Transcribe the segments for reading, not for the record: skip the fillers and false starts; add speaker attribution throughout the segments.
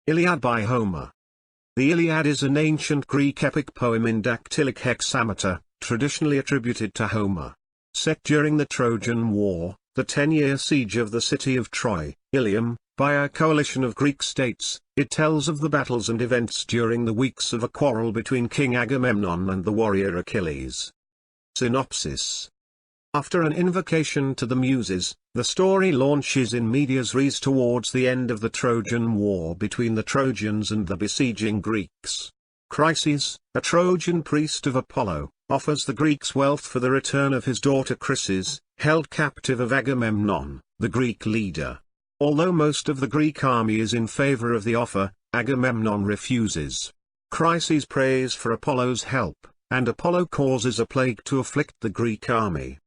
Speaker 1: Iliad by Homer. The Iliad is an ancient Greek epic poem in dactylic hexameter, traditionally attributed to Homer. Set during the Trojan War, the 10-year siege of the city of Troy, Ilium, by a coalition of Greek states, it tells of the battles and events during the weeks of a quarrel between King Agamemnon and the warrior Achilles. Synopsis. After an invocation to the Muses, the story launches in medias res towards the end of the Trojan War between the Trojans and the besieging Greeks. Chryses, a Trojan priest of Apollo, offers the Greeks wealth for the return of his daughter Chryses, held captive of Agamemnon, the Greek leader. Although most of the Greek army is in favor of the offer, Agamemnon refuses. Chryses prays for Apollo's help, and Apollo causes a plague to afflict the Greek army.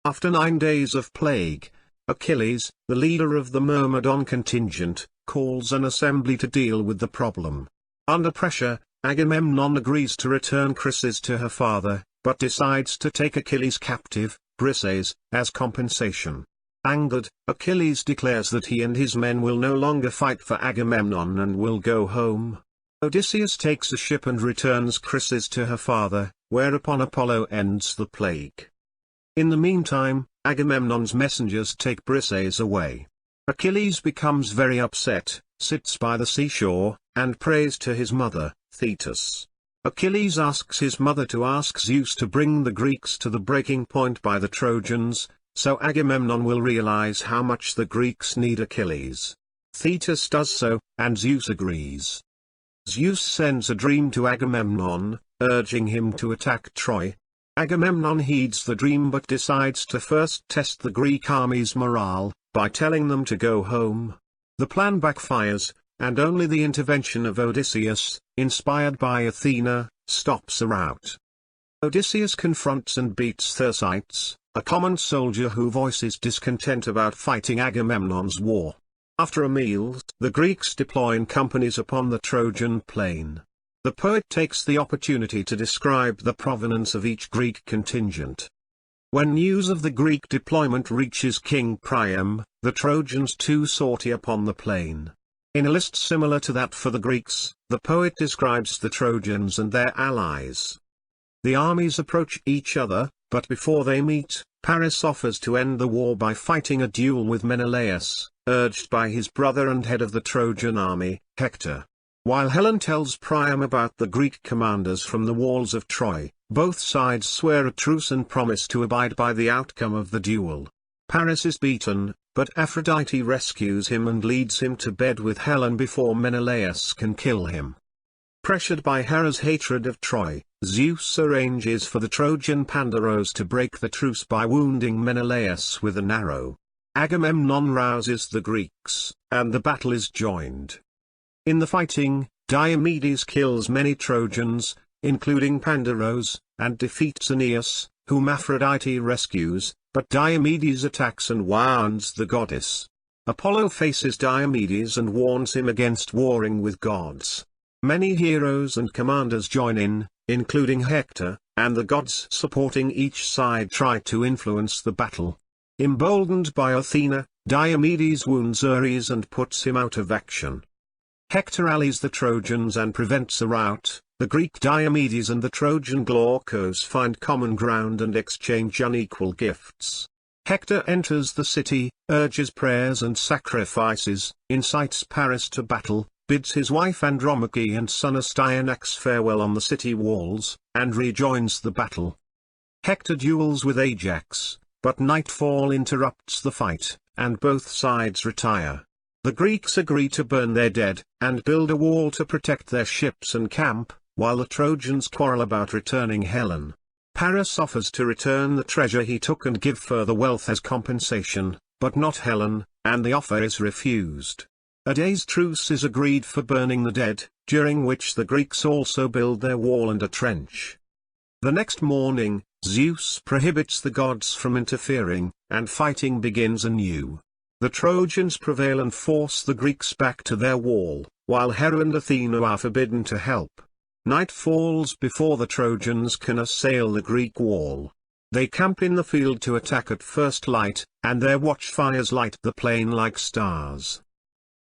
Speaker 1: After 9 days of plague, Achilles, the leader of the Myrmidon contingent, calls an assembly to deal with the problem. Under pressure, Agamemnon agrees to return Chryses to her father, but decides to take Achilles captive, Briseis, as compensation. Angered, Achilles declares that he and his men will no longer fight for Agamemnon and will go home. Odysseus takes a ship and returns Chryses to her father, whereupon Apollo ends the plague. In the meantime, Agamemnon's messengers take Briseis away. Achilles becomes very upset, sits by the seashore, and prays to his mother, Thetis. Achilles asks his mother to ask Zeus to bring the Greeks to the breaking point by the Trojans, so Agamemnon will realize how much the Greeks need Achilles. Thetis does so, and Zeus agrees. Zeus sends a dream to Agamemnon, urging him to attack Troy. Agamemnon heeds the dream but decides to first test the Greek army's morale, by telling them to go home. The plan backfires, and only the intervention of Odysseus, inspired by Athena, stops a rout. Odysseus confronts and beats Thersites, a common soldier who voices discontent about fighting Agamemnon's war. After a meal, the Greeks deploy in companies upon the Trojan plain. The poet takes the opportunity to describe the provenance of each Greek contingent. When news of the Greek deployment reaches King Priam, the Trojans too sortie upon the plain. In a list similar to that for the Greeks, the poet describes the Trojans and their allies. The armies approach each other, but before they meet, Paris offers to end the war by fighting a duel with Menelaus, urged by his brother and head of the Trojan army, Hector. While Helen tells Priam about the Greek commanders from the walls of Troy, both sides swear a truce and promise to abide by the outcome of the duel. Paris is beaten, but Aphrodite rescues him and leads him to bed with Helen before Menelaus can kill him. Pressured by Hera's hatred of Troy, Zeus arranges for the Trojan Pandaros to break the truce by wounding Menelaus with an arrow. Agamemnon rouses the Greeks, and the battle is joined. In the fighting, Diomedes kills many Trojans, including Pandaros, and defeats Aeneas, whom Aphrodite rescues, but Diomedes attacks and wounds the goddess. Apollo faces Diomedes and warns him against warring with gods. Many heroes and commanders join in, including Hector, and the gods supporting each side try to influence the battle. Emboldened by Athena, Diomedes wounds Ares and puts him out of action. Hector allies the Trojans and prevents a rout. The Greek Diomedes and the Trojan Glaucus find common ground and exchange unequal gifts. Hector enters the city, urges prayers and sacrifices, incites Paris to battle, bids his wife Andromache and son Astyanax farewell on the city walls, and rejoins the battle. Hector duels with Ajax, but nightfall interrupts the fight, and both sides retire. The Greeks agree to burn their dead, and build a wall to protect their ships and camp, while the Trojans quarrel about returning Helen. Paris offers to return the treasure he took and give further wealth as compensation, but not Helen, and the offer is refused. A day's truce is agreed for burning the dead, during which the Greeks also build their wall and a trench. The next morning, Zeus prohibits the gods from interfering, and fighting begins anew. The Trojans prevail and force the Greeks back to their wall, while Hera and Athena are forbidden to help. Night falls before the Trojans can assail the Greek wall. They camp in the field to attack at first light, and their watchfires light the plain like stars.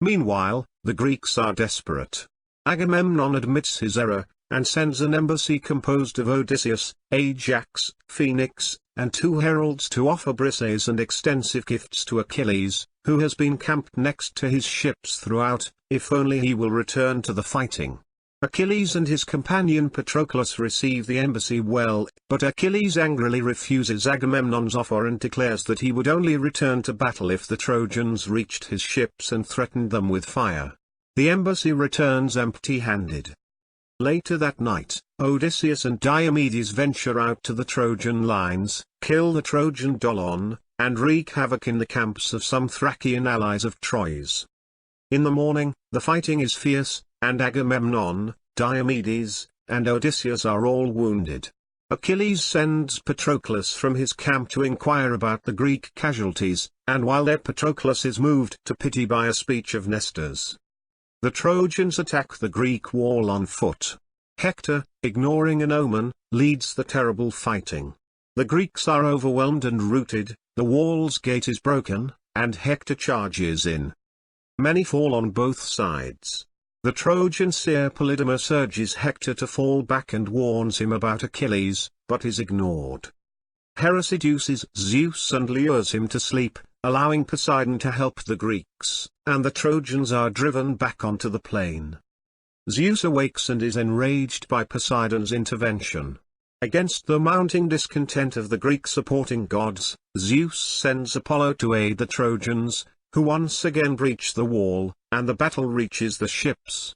Speaker 1: Meanwhile, the Greeks are desperate. Agamemnon admits his error, and sends an embassy composed of Odysseus, Ajax, Phoenix, and 2 heralds to offer Briseis and extensive gifts to Achilles, who has been camped next to his ships throughout, if only he will return to the fighting. Achilles and his companion Patroclus receive the embassy well, but Achilles angrily refuses Agamemnon's offer and declares that he would only return to battle if the Trojans reached his ships and threatened them with fire. The embassy returns empty-handed. Later that night, Odysseus and Diomedes venture out to the Trojan lines, kill the Trojan Dolon, and wreak havoc in the camps of some Thracian allies of Troy's. In the morning, the fighting is fierce, and Agamemnon, Diomedes, and Odysseus are all wounded. Achilles sends Patroclus from his camp to inquire about the Greek casualties, and while there Patroclus is moved to pity by a speech of Nestor's. The Trojans attack the Greek wall on foot. Hector, ignoring an omen, leads the terrible fighting. The Greeks are overwhelmed and routed, the wall's gate is broken, and Hector charges in. Many fall on both sides. The Trojan seer Polydamas urges Hector to fall back and warns him about Achilles, but is ignored. Hera seduces Zeus and lures him to sleep, allowing Poseidon to help the Greeks, and the Trojans are driven back onto the plain. Zeus awakes and is enraged by Poseidon's intervention. Against the mounting discontent of the Greek supporting gods, Zeus sends Apollo to aid the Trojans, who once again breach the wall, and the battle reaches the ships.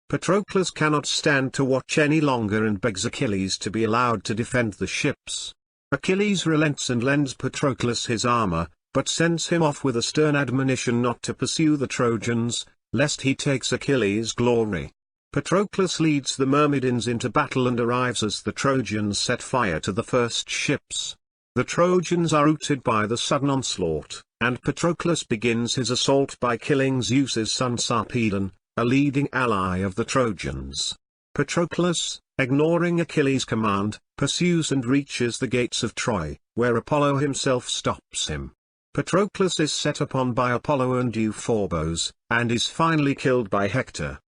Speaker 1: Patroclus cannot stand to watch any longer and begs Achilles to be allowed to defend the ships. Achilles relents and lends Patroclus his armor, but sends him off with a stern admonition not to pursue the Trojans, lest he takes Achilles' glory. Patroclus leads the Myrmidons into battle and arrives as the Trojans set fire to the first ships. The Trojans are routed by the sudden onslaught, and Patroclus begins his assault by killing Zeus's son Sarpedon, a leading ally of the Trojans. Patroclus, ignoring Achilles' command, pursues and reaches the gates of Troy, where Apollo himself stops him. Patroclus is set upon by Apollo and Euphorbos, and is finally killed by Hector.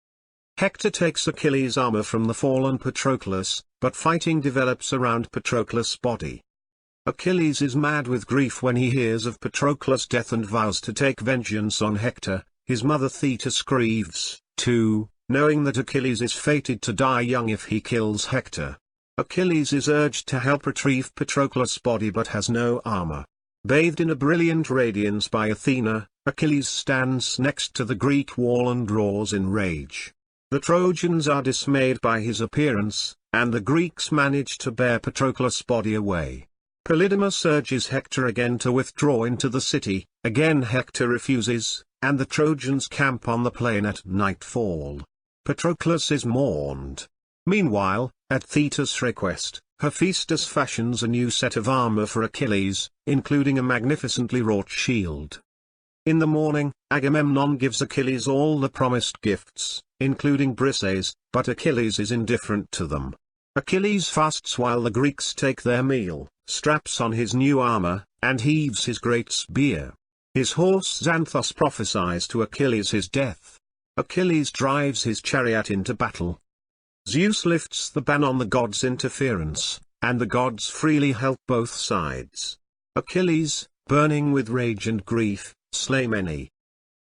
Speaker 1: Hector takes Achilles' armor from the fallen Patroclus, but fighting develops around Patroclus' body. Achilles is mad with grief when he hears of Patroclus' death and vows to take vengeance on Hector. His mother Thetis grieves, too, knowing that Achilles is fated to die young if he kills Hector. Achilles is urged to help retrieve Patroclus' body but has no armor. Bathed in a brilliant radiance by Athena, Achilles stands next to the Greek wall and roars in rage. The Trojans are dismayed by his appearance, and the Greeks manage to bear Patroclus' body away. Polydamas urges Hector again to withdraw into the city, again Hector refuses, and the Trojans camp on the plain at nightfall. Patroclus is mourned. Meanwhile, at Thetis' request, Hephaestus fashions a new set of armor for Achilles, including a magnificently wrought shield. In the morning, Agamemnon gives Achilles all the promised gifts, including Briseis, but Achilles is indifferent to them. Achilles fasts while the Greeks take their meal, straps on his new armor, and heaves his great spear. His horse Xanthus prophesies to Achilles his death. Achilles drives his chariot into battle. Zeus lifts the ban on the gods' interference, and the gods freely help both sides. Achilles, burning with rage and grief, slay many.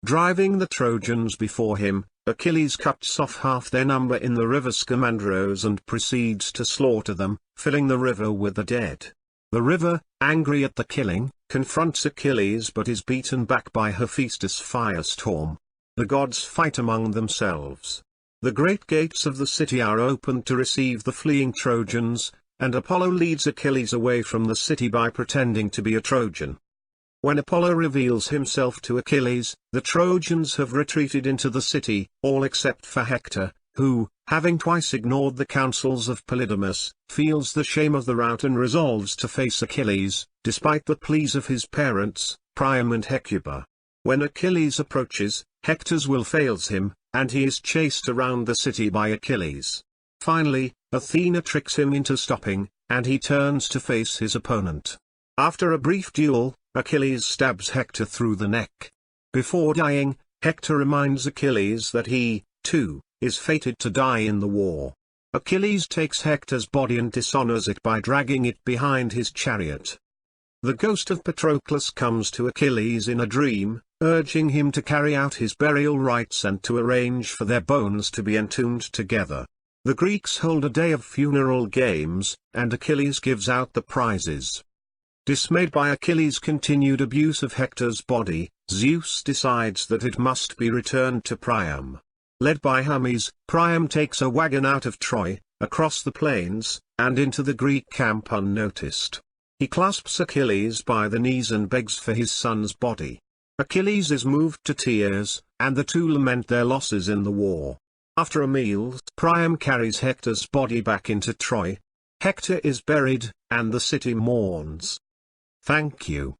Speaker 1: Driving the Trojans before him, Achilles cuts off half their number in the river Scamandros and proceeds to slaughter them, filling the river with the dead. The river, angry at the killing, confronts Achilles but is beaten back by Hephaestus' firestorm. The gods fight among themselves. The great gates of the city are opened to receive the fleeing Trojans, and Apollo leads Achilles away from the city by pretending to be a Trojan. When Apollo reveals himself to Achilles, the Trojans have retreated into the city, all except for Hector, who, having twice ignored the counsels of Polydamas, feels the shame of the rout and resolves to face Achilles, despite the pleas of his parents, Priam and Hecuba. When Achilles approaches, Hector's will fails him, and he is chased around the city by Achilles. Finally, Athena tricks him into stopping, and he turns to face his opponent. After a brief duel, Achilles stabs Hector through the neck. Before dying, Hector reminds Achilles that he, too, is fated to die in the war. Achilles takes Hector's body and dishonors it by dragging it behind his chariot. The ghost of Patroclus comes to Achilles in a dream, urging him to carry out his burial rites and to arrange for their bones to be entombed together. The Greeks hold a day of funeral games, and Achilles gives out the prizes. Dismayed by Achilles' continued abuse of Hector's body, Zeus decides that it must be returned to Priam. Led by Hermes, Priam takes a wagon out of Troy, across the plains, and into the Greek camp unnoticed. He clasps Achilles by the knees and begs for his son's body. Achilles is moved to tears, and the two lament their losses in the war. After a meal, Priam carries Hector's body back into Troy. Hector is buried, and the city mourns. Thank you.